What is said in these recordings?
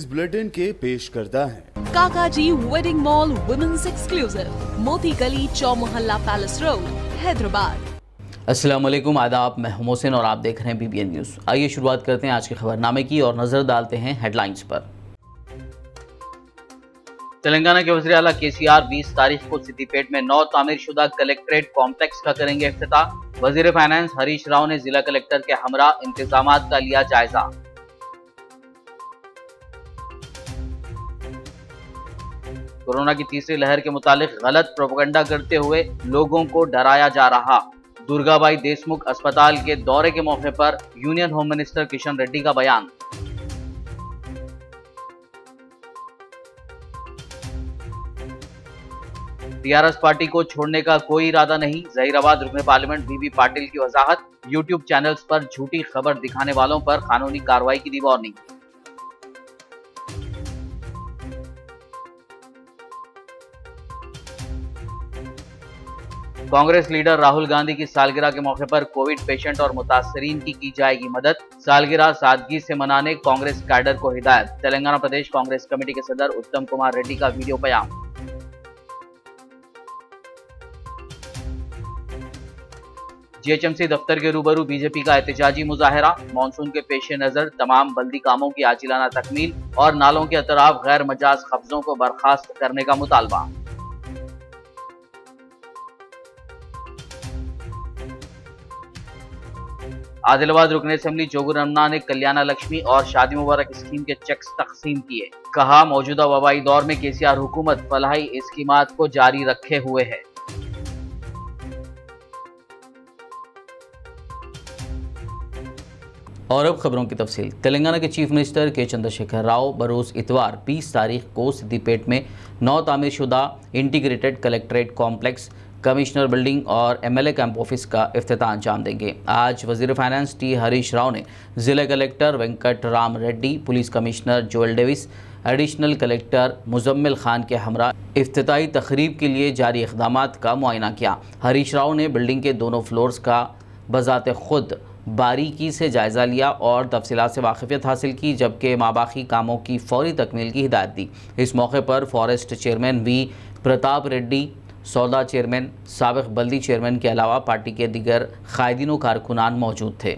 Bulletin के पेश करता है काकाजी वेडिंग मॉल वुमेन्स एक्सक्लूसिव, मोती गली, चौमोहल्ला पैलेस रोड, हैदराबाद। अस्सलाम वालेकुम, आदाब। मैं हूं मोहसिन और आप देख रहे हैं BBN न्यूज़। आइए शुरुआत करते हैं आज के खबरनामे की और नजर डालते हैं हेडलाइंस पर। तेलंगाना के वज़ीर आला KCR 20 तारीख को सिद्दीपेट में नौ तामीरशुदा कलेक्ट्रेट कॉम्प्लेक्स का करेंगे इफ्तिताह। वज़ीर फाइनेंस हरीश राव ने जिला कलेक्टर के हमरा इंतजामात का लिया जायजा। कोरोना की तीसरी लहर के मुतालिक गलत प्रोपेगेंडा करते हुए लोगों को डराया जा रहा। दुर्गाबाई देशमुख अस्पताल के दौरे के मौके पर union home minister Kishan Reddy का बयान। TRS पार्टी को छोड़ने का कोई इरादा नहीं, जहीराबाद रुकने पार्लियामेंट बीबी पाटिल की वजाहत। यूट्यूब चैनल्स पर झूठी खबर दिखाने वालों पर कानूनी कार्रवाई की दी वार्निंग। कांग्रेस लीडर राहुल गांधी की सालगिरह के मौके पर कोविड पेशेंट और मुतासरीन की जाएगी मदद। सालगिरह सादगी से मनाने कांग्रेस कैडर को हिदायत। तेलंगाना प्रदेश कांग्रेस कमेटी के सदर उत्तम कुमार रेड्डी का वीडियो बयान। GHMC दफ्तर के रूबरू बीजेपी का एहतजाजी मुजाहरा। मानसून के पेश नजर तमाम बल्दी कामों की आजिलाना तकमील और नालों के अतराफ गैर मजाज कब्जों को बर्खास्त करने का मुतालबा। आदिलाबाद रुकन असेंबली जोगुर रमना ने कल्याणा लक्ष्मी और शादी मुबारक स्कीम के चेक्स तकसीम किए। कहा, मौजूदा वबाई दौर में KCR हुकूमत फलाही स्कीमात को जारी रखे हुए है। और अब खबरों की तफसील। तेलंगाना के चीफ मिनिस्टर के चंद्रशेखर राव बरोज इतवार 20 तारीख को सिद्दीपेट में नौ तामीरशुदा integrated collectorate complex, commissioner building और MLA कैंप ऑफिस का इफ्तिताह अंजाम देंगे। आज वज़ीर फाइनेंस हरीश राव ने जिला collector Venkat Ram Reddy, police commissioner Joel Davis, additional collector Muzammil Khan के हमरा इफ्तिताही तकरीब के लिए जारी इक़दामात का मुआयना किया। हरीश राव ने बिल्डिंग के दोनों फ्लोर्स का बज़ाते खुद बारीकी से जायज़ा लिया और तफसीलात से वाकिफ़ियत हासिल की, जबकि माबाकी कामों की फौरी तकमील की हिदायत दी। इस मौके पर forest chairman V Pratap Reddy, सौदा चेयरमैन, साबिक़ बल्दी चेयरमैन के अलावा पार्टी के दीगर कायदीन व कारकुनान मौजूद थे।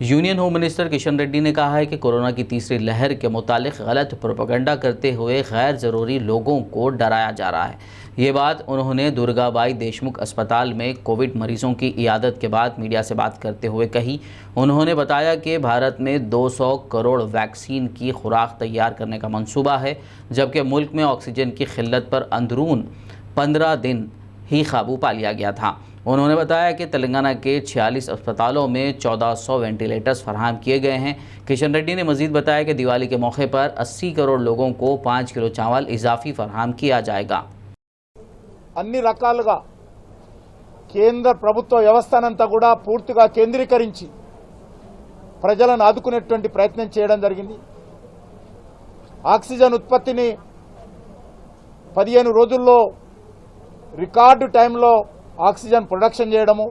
Union home minister Kishan Reddy ने कहा है कि कोरोना की तीसरी लहर के मुतालिक गलत प्रोपेगेंडा करते हुए गैर ज़रूरी लोगों को डराया जा रहा है। ये बात उन्होंने दुर्गाबाई देशमुख अस्पताल में कोविड मरीजों की इयादत के बाद मीडिया से बात करते हुए कही। उन्होंने बताया कि भारत में 200 करोड़ वैक्सीन की खुराक तैयार करने का मंसूबा है, जबकि मुल्क में ऑक्सीजन की किल्लत पर अंदरून 15 दिन ही काबू पा लिया गया था। उन्होंने बताया कि तेलंगाना के 46 अस्पतालों में 1400 वेंटिलेटर्स फराहम किए गए हैं। किशन रेड्डी ने मजीद बताया कि दिवाली के मौके पर 80 करोड़ लोगों को 5 किलो चावल इजाफी फराहम किया जाएगा। అన్ని రకాలుగా కేంద్ర ప్రభుత్వ వ్యవస్థనంతా కూడా పూర్తిగా కేంద్రీకరించి ప్రజలను ఆదుకునేటువంటి ప్రయత్నం చేయడం జరిగింది। ఆక్సిజన్ ఉత్పత్తిని 15 రోజుల్లో రికార్డు టైంలో ఆక్సిజన్ ప్రొడక్షన్ చేయడము,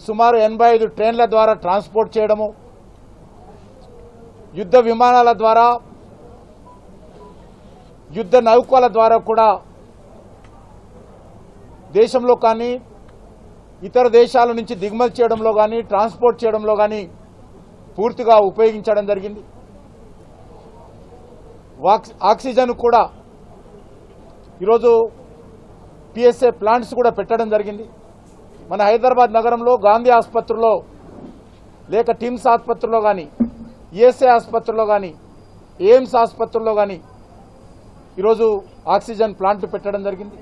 సుమారు 85 ట్రైన్ల ద్వారా ట్రాన్స్పోర్ట్ చేయడము, యుద్ధ విమానాల ద్వారా, యుద్ధ నౌకల ద్వారా కూడా దేశంలో కానీ ఇతర దేశాల నుంచి దిగుమతి చేయడంలో కానీ ట్రాన్స్పోర్ట్ చేయడంలో కానీ పూర్తిగా ఉపయోగించడం జరిగింది। ఆక్సిజన్ కూడా ఈరోజు PSA ప్లాంట్స్ కూడా పెట్టడం జరిగింది। మన హైదరాబాద్ నగరంలో గాంధీ ఆసుపత్రిలో లేక టిమ్స్ ఆసుపత్రిలో కానీ, ESI ఆసుపత్రిలో కానీ, ఎయిమ్స్ ఆసుపత్రిలో కానీ ఈరోజు ఆక్సిజన్ ప్లాంట్లు పెట్టడం జరిగింది।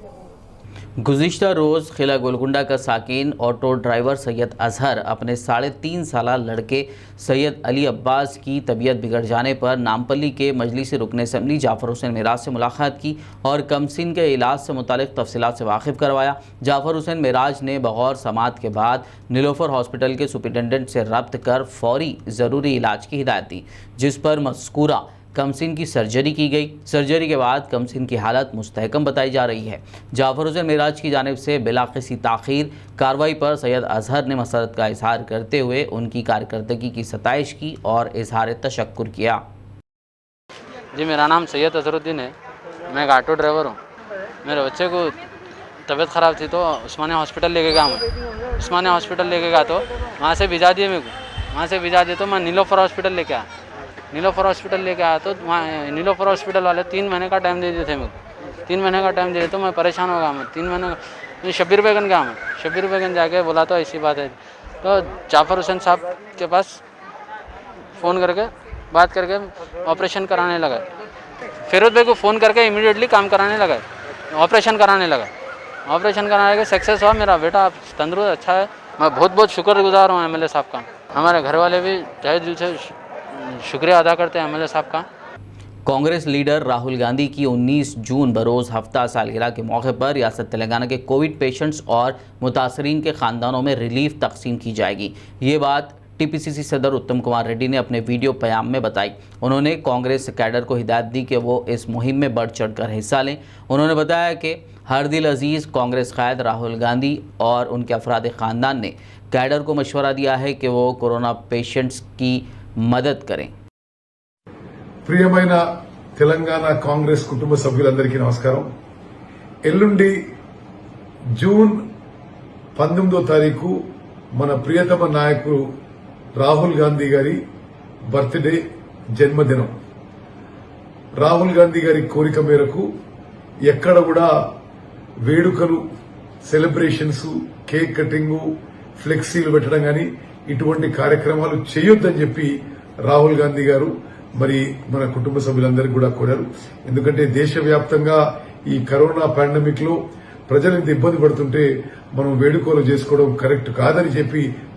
गुज़िश्ता रोज़ खिला गोलकुंडा का साकिन ऑटो ड्राइवर सैयद अजहर अपने 3.5 साला लड़के सैयद अली अब्बास की तबीयत बिगड़ जाने पर नामपल्ली के मजलिस रुकन असेंबली जाफ़र हुसैन मिराज से मुलाकात की और कमसिन के इलाज से मुतालिक तफसीलात से वाकिफ़ करवाया। जाफ़र हुसैन मिराज ने बगौर समात के बाद नीलोफर हॉस्पिटल के सुपरिटेंडेंट से रब्त कर फौरी ज़रूरी इलाज की हिदायत दी, जिस पर मज़कूरा कमसिन की सर्जरी की गई। सर्जरी के बाद कमसिन की हालत मुस्तहकम बताई जा रही है। जाफ़र हुसैन मिराज की जानिब से बिला किसी ताख़ीर कार्रवाई पर सैयद अजहर ने मसरत का इजहार करते हुए उनकी कारकर्दगी की सताइश की और इजहार तशक्कुर किया। जी मेरा नाम सैयद अजहरुद्दीन है, मैं एक ऑटो ड्राइवर हूँ। मेरे बच्चे को तबीयत ख़राब थी तो उस्मानिया हॉस्पिटल लेके गया मैं। उस्मानिया हॉस्पिटल लेके गया तो वहाँ से भिजा दिए मेरे को। वहाँ से भिजा दिए तो मैं नीलोफर हॉस्पिटल लेके आया। नीलोफर हॉस्पिटल लेके आया तो वहाँ नीलोफर हॉस्पिटल वाले 3 महीने का टाइम दे दिए थे मेरे को। 3 महीने का टाइम दे दिए तो मैं परेशान हो गया। मैं 3 महीने मैं शब्बीर बेगन गया। मैं शब्बीर बेगन जाके बोला तो ऐसी बात है तो जाफ़र हुसैन साहब के पास फ़ोन करके बात करके ऑपरेशन कराने लगा। फिरोज भाई को फ़ोन करके इमीडिएटली काम कराने लगा, ऑपरेशन कराने लगा। ऑपरेशन कराने के सक्सेस हुआ। मेरा बेटा तंदुरुस्त अच्छा है। मैं बहुत बहुत शुक्रगुजार हूँ एमएलए साहब का। हमारे घर वाले भी तहे दिल से शुक्रिया अदा करते हैं एमएलए साहब का। कांग्रेस लीडर राहुल गांधी की 19 जून बरोज़ हफ्ता सालगिरह के मौके पर रियासत तेलंगाना के कोविड पेशेंट्स और मुतासरीन के ख़ानदानों में रिलीफ तकसीम की जाएगी। ये बात टीपीसीसी सदर उत्तम कुमार रेड्डी ने अपने वीडियो प्याम में बताई। उन्होंने कांग्रेस कैडर को हिदायत दी कि वो इस मुहिम में बढ़ चढ़कर हिस्सा लें। उन्होंने बताया कि हर दिल अजीज़ कांग्रेस क़ायद राहुल गांधी और उनके अफराद ख़ानदान ने कैडर को मशवरा दिया है कि वो कोरोना पेशेंट्स की मदद करें। ప్రియమైన తెలంగాణ కాంగ్రెస్ కుటుంబ సభ్యులందరికీ నమస్కారం. ఎల్లుండి జూన్ 19వ తారీఖు మన ప్రియతమ నాయకుడు రాహుల్ గాంధీ గారి బర్త్డే జన్మదినం. రాహుల్ గాంధీ గారి కోరిక మేరకు ఎక్కడ కూడా వేడుకలు, సెలబ్రేషన్స్, కేక్ కటింగ్, ఫ్లెక్సీలు పెట్టడం గాని ఇటువంటి కార్యక్రమాలు చేయొద్దని చెప్పి రాహుల్ గాంధీ గారు మరి మన కుటుంబ సభ్యులందరికీ కూడా కోరారు. ఎందుకంటే దేశవ్యాప్తంగా ఈ కరోనా పాండమిక్ లో ప్రజలు ఇంత ఇబ్బంది పడుతుంటే మనం వేడుకలు చేసుకోవడం కరెక్ట్ కాదని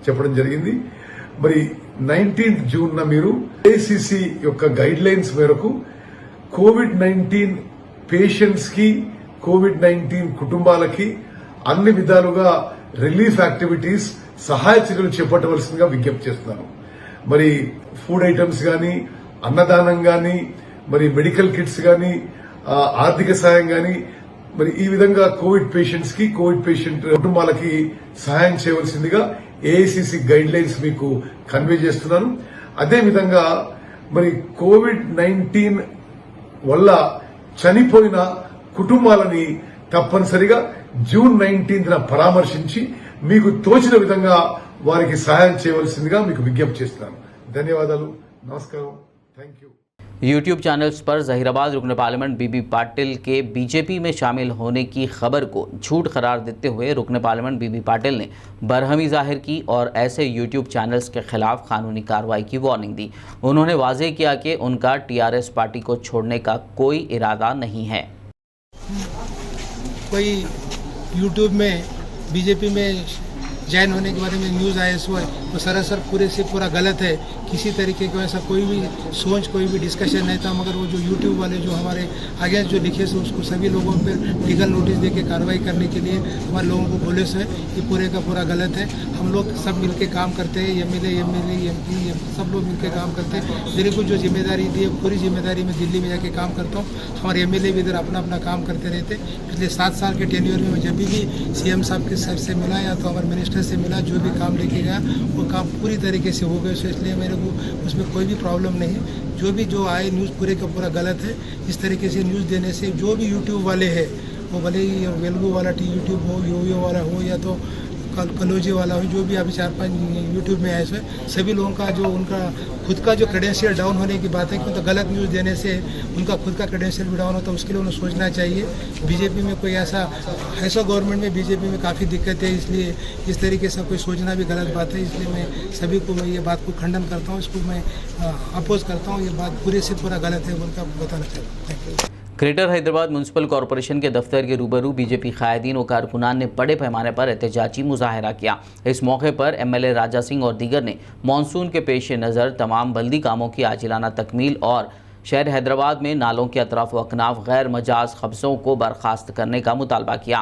చెప్పడం జరిగింది. మరి 19th జూన్ మీరు ఏఐసిసి యొక్క గైడ్ లైన్స్ మేరకు కోవిడ్-19 పేషెంట్స్ కి, కోవిడ్-19 కుటుంబాలకి అన్ని విధాలుగా రిలీఫ్ యాక్టివిటీస్, సహాయ చర్యలు చేపట్టవలసిందిగా విజ్ఞప్తి చేస్తున్నాను. మరి ఫుడ్ ఐటమ్స్ గాని, అన్నదానం గాని, మరి మెడికల్ కిట్స్ గాని, ఆర్థిక సాయం గాని, మరి ఈ విధంగా కోవిడ్ పేషెంట్స్ కి, కోవిడ్ పేషెంట్ కుటుంబాలకి సహాయం చేయవలసిందిగా ఏఐసిసి గైడ్ లైన్స్ మీకు కన్వే చేస్తున్నాను. అదేవిధంగా మరి కోవిడ్-19 వల్ల చనిపోయిన కుటుంబాలని తప్పనిసరిగా జూన్ 19న పరామర్శించి మీకు తోచిన విధంగా వారికి సహాయం చేయవలసిందిగా మీకు విజ్ఞప్తి చేస్తున్నాను. ధన్యవాదాలు. నమస్కారం. Thank you. यूट्यूब चैनल्स पर जहीराबाद रुकन पार्लियामेंट बीबी पाटिल के बीजेपी में शामिल होने की खबर को झूठ करार देते हुए रुकन पार्लियामेंट बीबी पाटिल ने बरहमी जाहिर की और ऐसे यूट्यूब चैनल्स के खिलाफ कानूनी कार्रवाई की वार्निंग दी। उन्होंने वाज़ेह किया कि उनका टीआरएस पार्टी को छोड़ने का कोई इरादा नहीं है। कोई यूट्यूब में बीजेपी में ज्वाइन होने के बारे में न्यूज़ आया सो है वो सरासर पूरे से पूरा गलत है। किसी तरीके का ऐसा कोई भी सोच, कोई भी डिस्कशन नहीं था। मगर वो जो यूट्यूब वाले जो हमारे अगेंस्ट जो लिखे से उसको सभी लोगों पर लीगल नोटिस दे के कार्रवाई करने के लिए हमारे लोगों को बोले से ये पूरे का पूरा गलत है। हम लोग सब मिलके काम करते हैं, एमएलए एमपी सब लोग मिलके काम करते हैं। मेरे को जो जिम्मेदारी दी है पूरी जिम्मेदारी में दिल्ली में जाके काम करता हूँ। हमारे एमएलए भी इधर अपना अपना काम करते रहते। पिछले 7 साल के टेन्योर में जब भी सीएम साहब के सर से मिला या तो हमारे मिनिस्टर से मिला, जो भी काम लेके गया वो काम पूरी तरीके से हो गए। सो इसलिए मेरे को उसमें कोई भी प्रॉब्लम नहीं है। जो आए न्यूज़ पूरे का पूरा गलत है। इस तरीके से न्यूज़ देने से जो भी यूट्यूब वाले हैं, वो भले ही वेलगू वाला यूट्यूब हो, योयो वाला हो या तो कलोजी वाला हो, जो भी अभी 4-5 यूट्यूब में आए सभी लोगों का जो उनका खुद का जो क्रेडेंशियल डाउन होने की बात है कि तो गलत न्यूज़ देने से उनका खुद का क्रेडेंशियल भी डाउन होता है। उसके लिए उन्हें सोचना चाहिए। बीजेपी में कोई ऐसा गवर्नमेंट में बीजेपी में काफ़ी दिक्कत है, इसलिए इस तरीके से कोई सोचना भी गलत बात है। इसलिए मैं सभी को मैं ये बात को खंडन करता हूँ, इसको मैं अपोज करता हूँ। ये बात पूरे से पूरा गलत है बोलकर बताना चाहता हूँ। Thank you. Greater Hyderabad municipal corporation के दफ्तर के रूबरू बीजेपी कायदीन और कारकुनान ने बड़े पैमाने पर एहतजाजी मुजाहरा किया। इस मौके पर एमएलए राजा सिंह और दीगर ने मानसून के पेश नज़र तमाम बल्दी कामों की आजिलाना तकमील और शहर हैदराबाद में नालों के अतराफ व अकनाफ गैर मजाज कब्ज़ों को बर्खास्त करने का मुतालबा किया।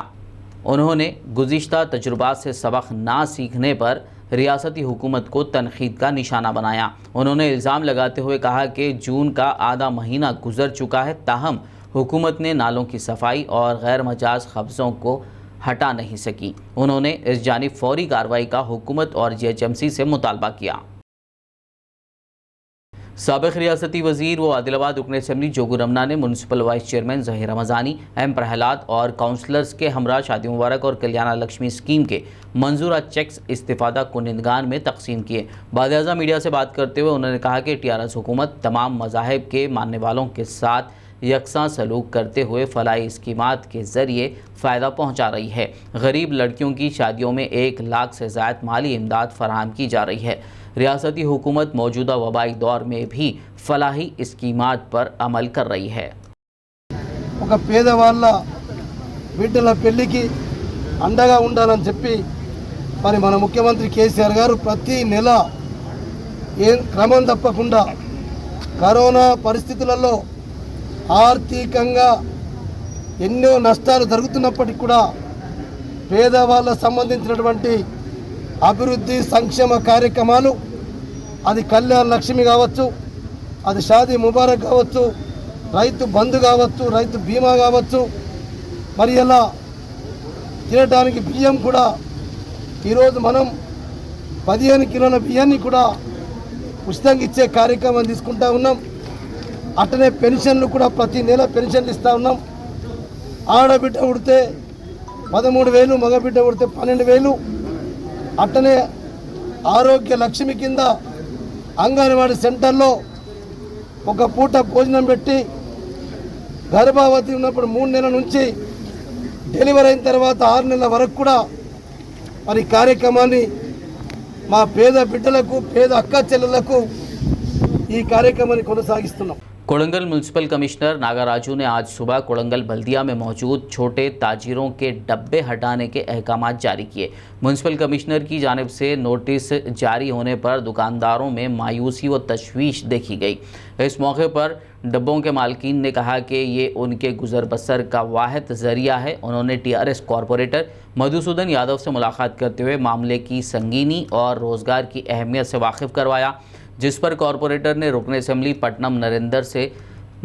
उन्होंने गुज़िश्ता तजुर्बात से सबक ना सीखने पर रियासती हुकूमत को तनखीद का निशाना बनाया। उन्होंने इल्ज़ाम लगाते हुए कहा कि जून का आधा महीना गुजर चुका है, ताहम हुकूमत ने नालों की सफाई और गैर मजाज कब्ज़ों को हटा नहीं सकी। उन्होंने इस जानिब फौरी कार्रवाई का हुकूमत और जीएचएमसी से मुतालबा किया। साबिक रियासती वजीर व आदिलाबाद रुकन असम्बली जोगू रमना ने municipal vice chairman Zaheer Ramzani, M Prahlad और काउंसलर्स के हमरा शादी मुबारक और कल्याणा लक्ष्मी स्कीम के मंजूरा चेक्स इस्तिफादा कुनिंदगान में तकसीम किए। बाद मीडिया से बात करते हुए उन्होंने कहा कि टीआरएस हुकूमत तमाम मज़ाहिब के मानने वालों के साथ यकसा सलूक करते हुए फलाही स्कीमात के ज़रिए फ़ायदा पहुँचा रही है। गरीब लड़कियों की शादियों में 1 लाख से ज़ायद माली इमदाद फराहम की जा रही है। रियासती हुकूमत मौजूदा वबाई दौर में भी फलाही स्कीमात पर अमल कर रही है। ఒక పేదవాళ్ళ బిడ్డల పెళ్లికి అండగా ఉండాలని చెప్పి మరి మన ముఖ్యమంత్రి కేసీఆర్ గారు ప్రతి నెల క్రమం తప్పకుండా కరోనా పరిస్థితులలో ఆర్థికంగా ఎన్నో నష్టాలు జరుగుతున్నప్పటికీ కూడా పేదవాళ్ళ సంబంధించినటువంటి అభివృద్ధి సంక్షేమ కార్యక్రమాలు, అది కళ్యాణ లక్ష్మి కావచ్చు, అది షాదీ ముబారక్ కావచ్చు, రైతు బంధు కావచ్చు, రైతు బీమా కావచ్చు, మరి ఇలా తినడానికి బియ్యం కూడా ఈరోజు మనం 15 కిలోల బియ్యాన్ని కూడా ఉచితంగా ఇచ్చే కార్యక్రమం తీసుకుంటా ఉన్నాం. అట్లనే పెన్షన్లు కూడా ప్రతి నెల పెన్షన్లు ఇస్తూ ఉన్నాం. ఆడబిడ్డ ఉడితే 13,000, మగబిడ్డ ఉడితే 12,000. అట్లనే ఆరోగ్య లక్ష్మి కింద అంగన్వాడీ సెంటర్లో ఒక పూట భోజనం పెట్టి గర్భవతి ఉన్నప్పుడు 3 నెలల నుంచి డెలివరీ అయిన తర్వాత 6 నెలల వరకు కూడా మరి కార్యక్రమాన్ని మా పేద బిడ్డలకు, పేద అక్క చెల్లెలకు ఈ కార్యక్రమాన్ని కొనసాగిస్తున్నాం. कोड़ंगल म्यूनसिपल कमिश्नर नागाराजू ने आज सुबह कोड़ंगल बल्दिया में मौजूद छोटे ताजिरों के डब्बे हटाने के अहकाम जारी किए। म्यूनसिपल कमिश्नर की जानिब से नोटिस जारी होने पर दुकानदारों में मायूसी व तशवीश देखी गई। इस मौके पर डब्बों के मालकीन ने कहा कि ये उनके गुजर बसर का वाहिद ज़रिया है। उन्होंने टीआरएस कॉरपोरेटर मधुसूदन यादव से मुलाकात करते हुए मामले की संगीनी और रोज़गार की अहमियत से वाकिफ़ करवाया, जिस पर कॉरपोरेटर ने रुकन असम्बली पटनम नरेंद्र से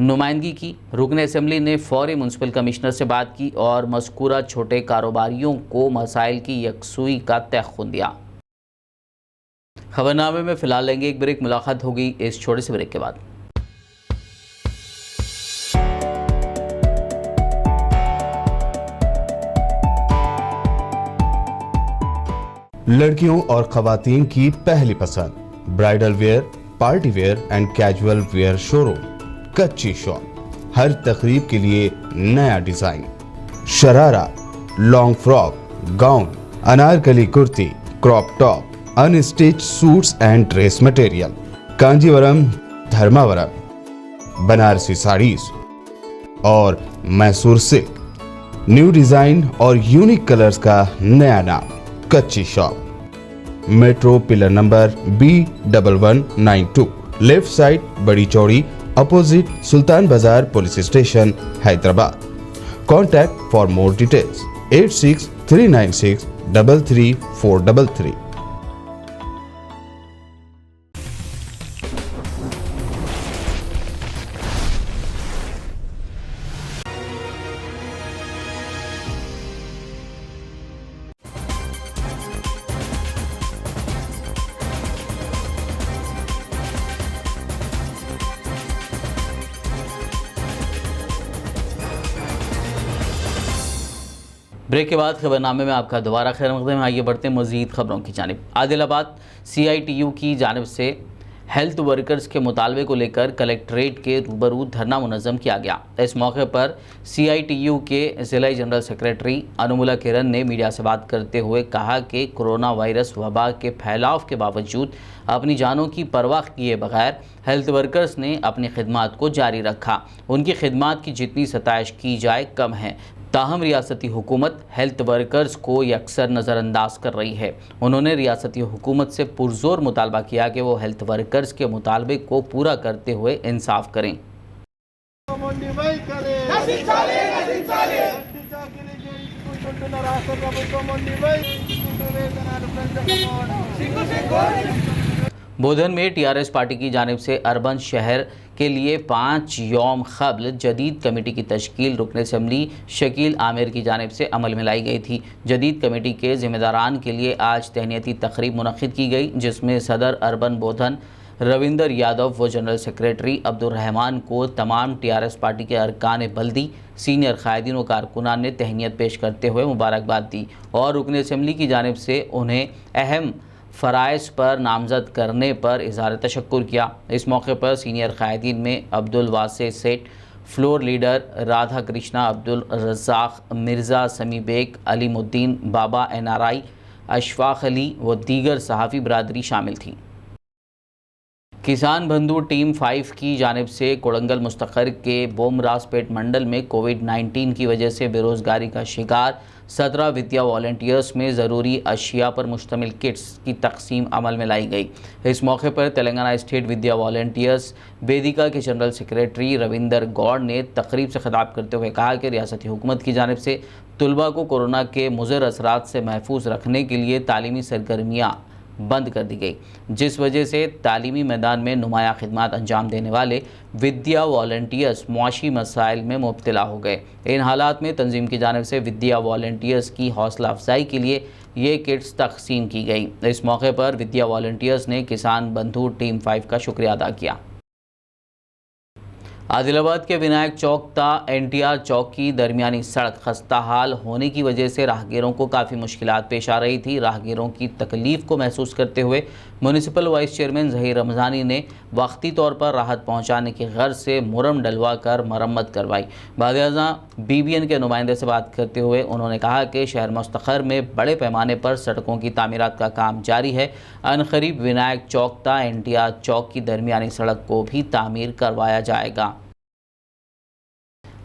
नुमाइंदगी की। रुकन असम्बली ने फौरी म्यूनसिपल कमिश्नर से बात की और मज़कूरा छोटे कारोबारियों को मसाइल की यकसुई का तयख़ुन दिया। खबरनामे में फ़िलहाल लेंगे एक ब्रेक। मुलाकात होगी इस छोटे से ब्रेक के बाद। लड़कियों और ख़वातीन की पहली पसंद bridal wear, party wear and casual wear showroom Kachchi shop. हर तकरीब के लिए नया design, sharara, long frock, gown, Anarkali kurti, crop top, unstitch suits and dress material, Kanjeevaram, Dharmavaram, Banarasi saris और मैसूर सिल्क। न्यू डिजाइन और यूनिक कलर्स का नया नाम Kachchi shop. Metro pillar number B1192, left side Badi Chowdi, opposite Sultan Bazar police station, Hyderabad. Contact for more details 86 396 33433। Break के बाद खबरनामे में आपका दोबारा खैर मकदम है। आइए बढ़ते हैं मज़ीद खबरों की जानिब। आदिलाबाद CITU की जानिब से हेल्थ वर्कर्स के मुतालबे को लेकर कलेक्ट्रेट के रूबरू धरना मुनज़्ज़म किया गया। इस मौके पर CITU के ज़िला जनरल सेक्रेटरी अनुमुला किरण ने मीडिया से बात करते हुए कहा कि कोरोना वायरस वबा के फैलाव के बावजूद अपनी जानों की परवाह किए बगैर हेल्थ वर्कर्स ने अपनी खिदमात को जारी रखा। उनकी खिदमात की जितनी सताइश की जाए कम है, ताहम रियासती हुकूमत हेल्थ वर्कर्स को यकसर नज़रअंदाज कर रही है। उन्होंने रियासती हुकूमत से पुरजोर मुतालबा किया कि वो हेल्थ वर्कर्स के मुतालबे को पूरा करते हुए इंसाफ करें। बोधन में टीआरएस पार्टी की जानिब से अर्बन शहर के लिए 5 यौम क़ब्ल जदीद कमेटी की तश्कील रुकन असम्बली शकील आमिर की जानिब से अमल में लाई गई थी। जदीद कमेटी के ज़िम्मेदारान के लिए आज तहनीती तकरीब मुनक़्क़िद की गई, जिसमें सदर अर्बन बोधन रविंदर यादव व जनरल सेक्रेटरी अब्दुल रहमान को तमाम टीआरएस पार्टी के अरकान बल्दी, सीनियर कायदीन व कारकुनान ने तहनीत पेश करते हुए मुबारकबाद दी और रुकन असम्बली की जानिब से उन्हें अहम फ़राइज़ पर नामज़द करने पर इज़हार तशक्कुर किया। इस मौके पर सीनियर कायदीन में अब्दुल वासे सेठ, फ्लोर लीडर राधा कृष्णा, अब्दुल रज़ाक, मिर्ज़ा समी बेग, अलीमुद्दीन बाबा NRI, अशफाक अली व दीगर सहाफ़ी बरादरी शामिल थी। किसान बंधु टीम 5 की जानिब से कोड़ंगल मुस्तक़र के बोमरासपेट मंडल में कोविड-19 की वजह से बेरोज़गारी का शिकार 17 विद्या वॉलंटियर्स में ज़रूरी अशिया पर मुश्तमिल किट्स की तकसीम अमल में लाई गई। इस मौके पर तेलंगाना स्टेट विद्या वॉलंटियर्स वेदिका के जनरल सेक्रेटरी रविंदर गौड़ ने तकरीब से खिताब करते हुए कहा कि रियासती हुकूमत की जानिब से तुलबा को कोरोना के मुज़र असरात से महफूज रखने के लिए तालीमी सरगर्मियाँ बंद कर दी गई, जिस वजह से तालीमी मैदान में नुमाया खिदमात अंजाम देने वाले विद्या वॉलंटियर्स मुआशी मसाइल में मुब्तला हो गए। इन हालात में तंजीम की जानिब से विद्या वॉलंटियर्स की हौसला अफजाई के लिए ये किट्स तकसीम की गई। इस मौके पर विद्या वॉलंटियर्स ने किसान बंधु टीम 5 का शुक्रिया अदा किया। आदिलाबाद के विनायक चौक ता NTR चौक की दरमियानी सड़क खस्ता हाल होने की वजह से राहगीरों को काफ़ी मुश्किलात पेश आ रही थी। राहगीरों की तकलीफ़ को महसूस करते हुए municipal vice chairman Zaheer Ramzani ने वक्ती तौर पर राहत पहुंचाने की गर्ज से मुरम डलवा कर मरम्मत करवाई। वज़ीर-ए-आज़म BBN के नुमाइंदे से बात करते हुए उन्होंने कहा कि शहर मुस्तक़र में बड़े पैमाने पर सड़कों की तामीरात का काम जारी है। अनकरीब विनायक चौक ता NTR चौक की दरमियानी सड़क को भी तामीर करवाया जाएगा।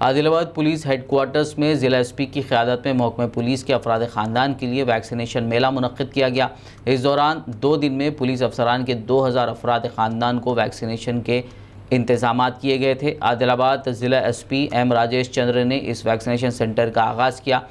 आदिलाबाद पुलिस हेडक्वार्टर्स में ज़िला SP की क़यादत में महकमे पुलिस के अफराद ख़ानदान के लिए वैक्सीनेशन मेला मुनक़्क़िद किया गया। इस दौरान 2 दिन में पुलिस अफसरान के 2000 अफराद ख़ानदान को वैक्सीनेशन के इंतज़ामात किए गए थे। आदिलाबाद ज़िला SP M राजेश चंद्र ने इस वैक्सीनेशन सेंटर का आगाज़ किया।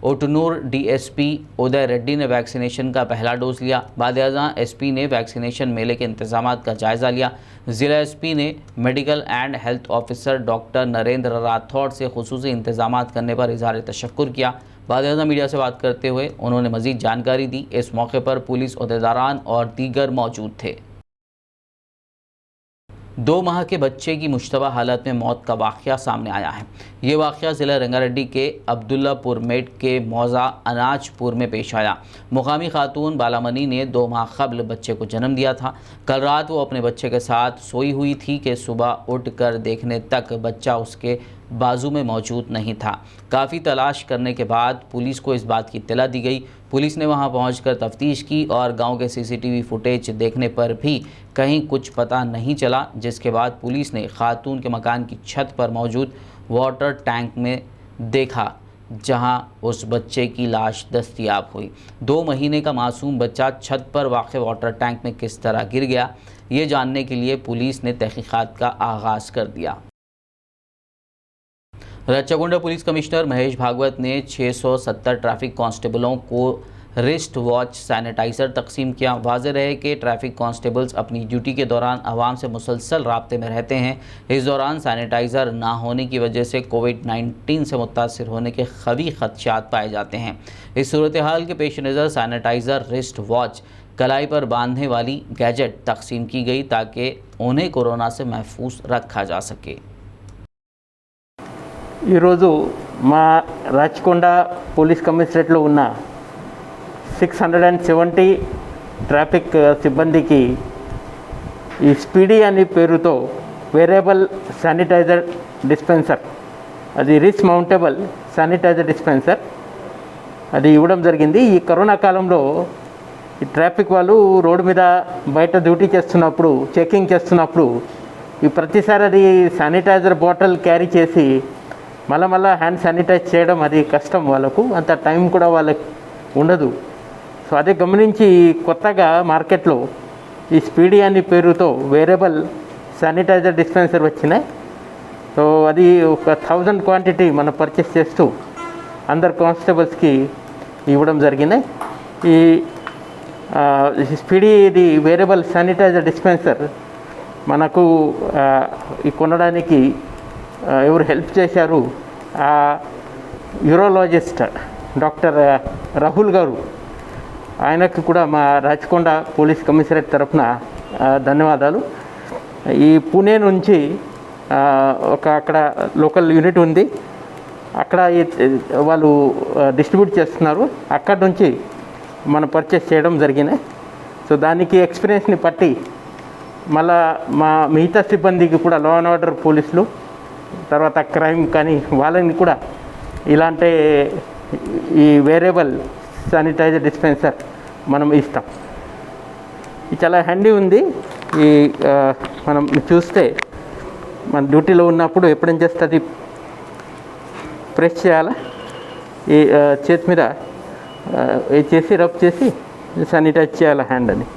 ओटनूर DSP उदय रेड्डी ने वैक्सीनेशन का पहला डोज लिया। बाद-ए-आज़म SP ने वैक्सीनेशन मेले के इंतज़ामात का जायज़ा लिया। ज़िला SP ने medical and health officer doctor Narendra Rathore से खुसूसी इंतज़ामात करने पर इज़हार तशक्कुर किया। बाद-ए-आज़म मीडिया से बात करते हुए उन्होंने मज़ीद जानकारी दी। इस मौके पर पुलिस अहदेदारान और दीगर मौजूद थे। 2 माह के बच्चे की मुश्तबा हालत में मौत का वाक़या सामने आया है। ये वाक़या ज़िला रंगारेड्डी के अब्दुल्लापुर मेट के मौज़ा अनाजपुर में पेश आया। मुकामी खातून बालामनी ने 2 माह कबल बच्चे को जन्म दिया था। कल रात वो अपने बच्चे के साथ सोई हुई थी कि सुबह उठ कर देखने तक बच्चा उसके बाजू में मौजूद नहीं था। काफ़ी तलाश करने के बाद पुलिस को इस बात की इत्तला दी गई। पुलिस ने वहां पहुंचकर तफ्तीश की और गांव के CCTV फुटेज देखने पर भी कहीं कुछ पता नहीं चला, जिसके बाद पुलिस ने खातून के मकान की छत पर मौजूद वाटर टैंक में देखा, जहां उस बच्चे की लाश दस्तयाब हुई। 2 महीने का मासूम बच्चा छत पर वाक़े वाटर टैंक में किस तरह गिर गया, ये जानने के लिए पुलिस ने तहकीकात का आगाज़ कर दिया। रच्चाकुंडा पुलिस कमिश्नर महेश भागवत ने 670 ट्रैफिक कांस्टेबलों को रिस्ट वॉच सैनिटाइज़र तकसीम किया। वाज़ेह रहे कि ट्रैफिक कांस्टेबल्स अपनी ड्यूटी के दौरान आवाम से मुसलसल राब्ते में रहते हैं। इस दौरान सैनिटाइज़र ना होने की वजह से कोविड-19 से मुतासिर होने के ख़वी ख़दशात पाए जाते हैं। इस सूरत हाल के पेश नज़र सैनिटाइज़र, रिस्ट वॉच, कलाई पर बांधने वाली गैजेट तकसीम की गई ताकि उन्हें कोरोना से महफूज रखा जा सके। ఈరోజు మా రాచకొండ పోలీస్ కమిషనరేట్లో ఉన్న 670 ట్రాఫిక్ సిబ్బందికి ఈ స్పీడీ అనే పేరుతో వేరియబుల్ శానిటైజర్ డిస్పెన్సర్, అది రిస్ట్ మౌంటబుల్ శానిటైజర్ డిస్పెన్సర్ అది ఇవ్వడం జరిగింది. ఈ కరోనా కాలంలో ఈ ట్రాఫిక్ వాళ్ళు రోడ్డు మీద బయట డ్యూటీ చేస్తున్నప్పుడు, చెకింగ్ చేస్తున్నప్పుడు ఈ ప్రతిసారి అది శానిటైజర్ బాటిల్ క్యారీ చేసి మళ్ళా హ్యాండ్ శానిటైజ్ చేయడం అది కష్టం, వాళ్ళకు అంత టైం కూడా వాళ్ళకి ఉండదు. సో అదే గమనించి కొత్తగా మార్కెట్లో ఈ స్పీడీ అనే పేరుతో వేరియబుల్ శానిటైజర్ డిస్పెన్సర్ వచ్చినాయి. సో అది ఒక 1000 క్వాంటిటీ మనం పర్చేస్ చేస్తూ అందరు కానిస్టేబుల్స్కి ఇవ్వడం జరిగినాయి. ఈ స్పీడీ ఇది వేరియబుల్ శానిటైజర్ డిస్పెన్సర్ మనకు ఈ కొనడానికి ఎవరు హెల్ప్ చేశారు, యూరోలాజిస్ట్ డాక్టర్ రాహుల్ గారు, ఆయనకు కూడా మా రాచకొండ పోలీస్ కమిషనరేట్ తరఫున ధన్యవాదాలు. ఈ పూణే నుంచి అక్కడ లోకల్ యూనిట్ ఉంది, అక్కడ వాళ్ళు డిస్ట్రిబ్యూట్ చేస్తున్నారు, అక్కడ నుంచి మనం పర్చేస్ చేయడం జరిగినాయి. సో దానికి ఎక్స్పీరియన్స్ని బట్టి మళ్ళా మా మిగతా సిబ్బందికి కూడా లా అండ్ ఆర్డర్ పోలీసులు తర్వాత క్రైమ్ కానీ వాళ్ళని కూడా ఇలాంటి ఈ వేరియబుల్ శానిటైజర్ డిస్పెన్సర్ మనం ఇస్తాం. ఇది చాలా హ్యాండీ ఉంది. ఈ మనం చూస్తే మన డ్యూటీలో ఉన్నప్పుడు ఎప్పుడేం చేస్తే అది ప్రెస్ చేయాలా, ఈ చేతి మీద చేసి రబ్ చేసి శానిటైజ్ చేయాలా హ్యాండ్ అని.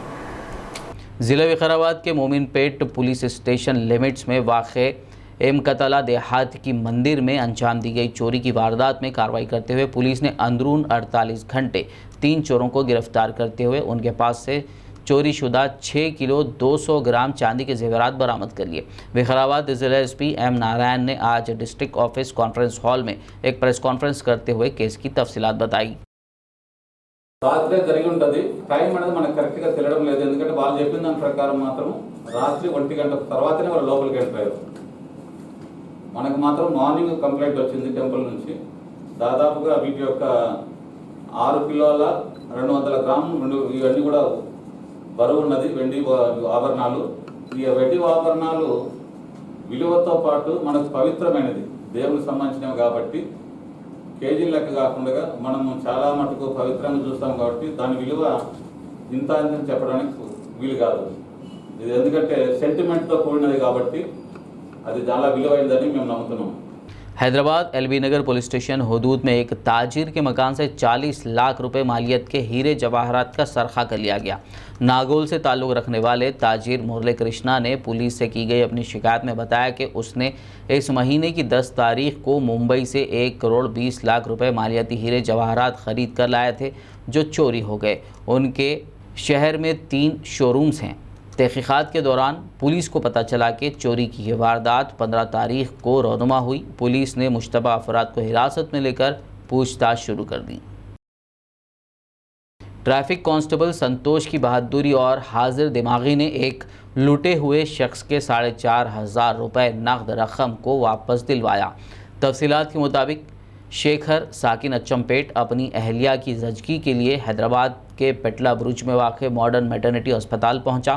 ज़िला विकाराबाद के मोमिनपेट पुलिस स्टेशन लिमिट्स में वाक़े एमकतला देहात की मंदिर में अंजाम दी गई चोरी की वारदात में कार्रवाई करते हुए पुलिस ने अंदरून 48 घंटे 3 चोरों को गिरफ्तार करते हुए उनके पास से चोरी शुदा 6 किलो 200 ग्राम चांदी के जेवरात बरामद कर लिए। विकाराबाद जिला एसपी एम नारायण ने आज डिस्ट्रिक्ट ऑफिस कॉन्फ्रेंस हॉल में एक प्रेस कॉन्फ्रेंस करते हुए केस की तफसीलात बताई। రాత్రే జరిగి ఉంటుంది. టైం అనేది మనకు కరెక్ట్గా తెలియడం లేదు, ఎందుకంటే వాళ్ళు చెప్పిన దాని ప్రకారం మాత్రం రాత్రి 1 గంట తర్వాతనే వాళ్ళు లోపలికి వెళ్ళిపోయారు. మనకు మాత్రం మార్నింగ్ కంప్లైంట్ వచ్చింది టెంపుల్ నుంచి. దాదాపుగా వీటి యొక్క 6 కిలోల 200 గ్రాములు ఇవన్నీ కూడా బరువు ఉన్నది వెండి ఆభరణాలు. ఈ వెండి ఆభరణాలు విలువతో పాటు మనకు పవిత్రమైనది, దేవునికి సంబంధించినవి కాబట్టి కేజీ లెక్క కాకుండా మనం చాలా మటుకు పవిత్రంగా చూస్తాం కాబట్టి దాని విలువ ఇంత అని చెప్పడానికి వీలు కాదు. ఇది ఎందుకంటే సెంటిమెంట్తో కూడినది కాబట్టి అది చాలా విలువైనదని మేము నమ్ముతున్నాం. हैदराबाद एलबी नगर पुलिस स्टेशन हदूद में एक ताजिर के मकान से 40 लाख रुपए मालियत के हीरे जवाहरात का सरखा कर लिया गया। नागौल से ताल्लुक़ रखने वाले ताजिर मुरली कृष्णा ने पुलिस से की गई अपनी शिकायत में बताया कि उसने इस महीने की 10 तारीख को मुंबई से 1 करोड़ 20 लाख रुपए मालियती हीरे जवाहरात ख़रीद कर लाए थे, जो चोरी हो गए। उनके शहर में 3 शोरूम्स हैं। तहकीक़ात के दौरान पुलिस को पता चला कि चोरी की ये वारदात 15 तारीख को रौनुमा हुई। पुलिस ने मुश्तबा अफराद को हिरासत में लेकर पूछताछ शुरू कर दी। ट्रैफिक कांस्टेबल संतोष की बहादुरी और हाजिर दिमागी ने एक लूटे हुए शख्स के 4,500 रुपये नकद रकम को वापस दिलवाया। तफसीलात के मुताबिक शेखर साकिन अच्चमपेट अपनी अहलिया की जजगी के लिए हैदराबाद के पेटला बुरुज में वाक़ मॉडर्न मैटरनिटी अस्पताल पहुंचा।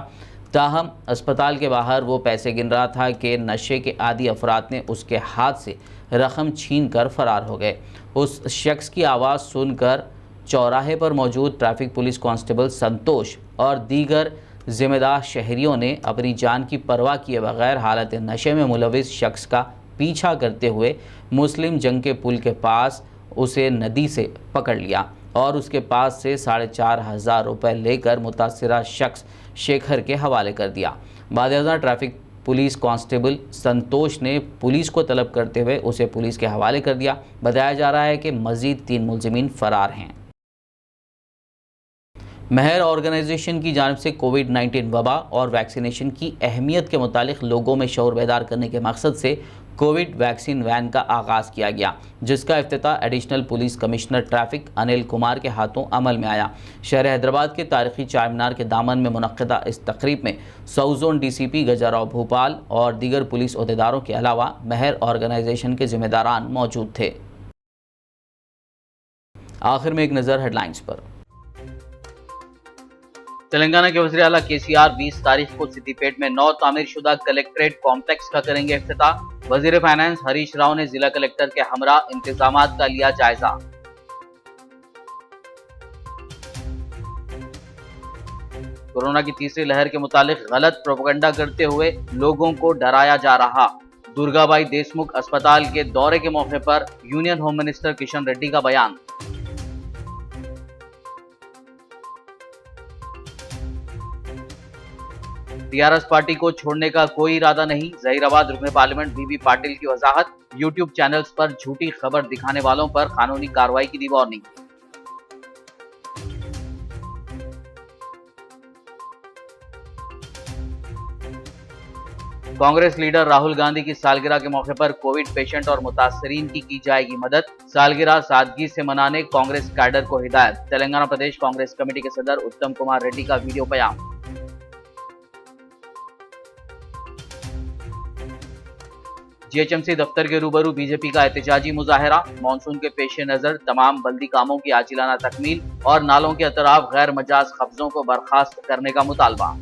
ताहम अस्पताल के बाहर वो पैसे गिन रहा था कि नशे के आदी अफराद ने उसके हाथ से रकम छीन कर फरार हो गए। उस शख्स की आवाज़ सुनकर चौराहे पर मौजूद ट्रैफिक पुलिस कांस्टेबल संतोष और दीगर जिम्मेदार शहरियों ने अपनी जान की परवाह किए बगैर हालत नशे में मुलविस शख्स का पीछा करते हुए मुस्लिम जंग के पुल के पास उसे नदी से पकड़ लिया और उसके पास से 4,500 रुपये लेकर मुतासिरा शख्स शेखर के हवाले कर दिया। बादशाह ट्रैफिक पुलिस कांस्टेबल संतोष ने पुलिस को तलब करते हुए उसे पुलिस के हवाले कर दिया। बताया जा रहा है कि मज़ीद 3 मुलजिमीन फ़रार हैं। महर ऑर्गेनाइजेशन की जानिब से कोविड-19 वबा और वैक्सीनेशन की अहमियत के मुतालिक लोगों में शऊर बेदार करने के मकसद से कोविड वैक्सीन वैन का आगाज़ किया गया, जिसका इफ्तिताह additional police commissioner traffic Anil Kumar के हाथों अमल में आया। शहर हैदराबाद के तारीखी चार मीनार के दामन में मुनक्किदा इस तकरीब में साउथ जोन डीसीपी गजाराव भोपाल और दीगर पुलिस अहदेदारों के अलावा महर ऑर्गेनाइजेशन के जिम्मेदारान मौजूद थे। आखिर में एक नज़र हेडलाइंस पर। तेलंगाना के वज़ीर आला केसीआर 20 तारीख को सिद्दीपेट में 9 तामीरशुदा कलेक्ट्रेट कॉम्प्लेक्स का करेंगे इफ्तिताह। वज़ीर फाइनेंस हरीश राव ने जिला कलेक्टर के हमरा इंतजामात का लिया जायजा। कोरोना की तीसरी लहर के मुतालिक गलत प्रोपेगेंडा करते हुए लोगों को डराया जा रहा। दुर्गाबाई देशमुख अस्पताल के दौरे के मौके पर union home minister Kishan Reddy का बयान। टीआरएस पार्टी को छोड़ने का कोई इरादा नहीं, जहीराबाद रुकने पार्लियामेंट बीबी पाटिल की वजाहत। यूट्यूब चैनल्स पर झूठी खबर दिखाने वालों पर कानूनी कार्रवाई की दी वार्निंग। कांग्रेस लीडर राहुल गांधी की सालगिरह के मौके पर कोविड पेशेंट और मुतासरीन की जाएगी मदद। सालगिरह सादगी से मनाने कांग्रेस कैडर को हिदायत। तेलंगाना प्रदेश कांग्रेस कमेटी के सदर उत्तम कुमार रेड्डी का वीडियो बयान। जीएचएमसी दफ्तर के रूबरू बीजेपी का एहतजाजी मुजाहरा, मानसून के पेश नजर तमाम बल्दी कामों की आजिलाना तकमील और नालों के अतराफ गैर मजाज कब्जों को बर्खास्त करने का मुतालबा।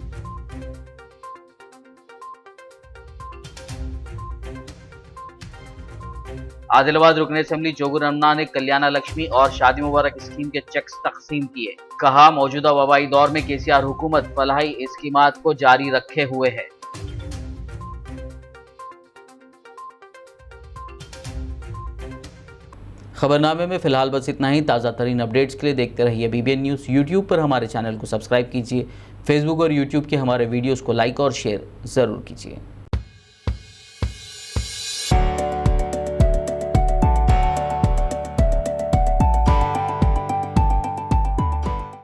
आदिलाबाद रुकन असेंबली जोगुर रमना ने कल्याणा लक्ष्मी और शादी मुबारक स्कीम के चेक्स तकसीम किए। कहा, मौजूदा वबाई दौर में केसीआर हुकूमत फलाही स्कीमात को जारी रखे हुए है। खबरनामे में फिलहाल बस इतना ही। ताज़ा तरीन अपडेट्स के लिए देखते रहिए BBN न्यूज़। यूट्यूब पर हमारे चैनल को सब्सक्राइब कीजिए। फेसबुक और यूट्यूब के हमारे वीडियोस को लाइक और शेयर ज़रूर कीजिए।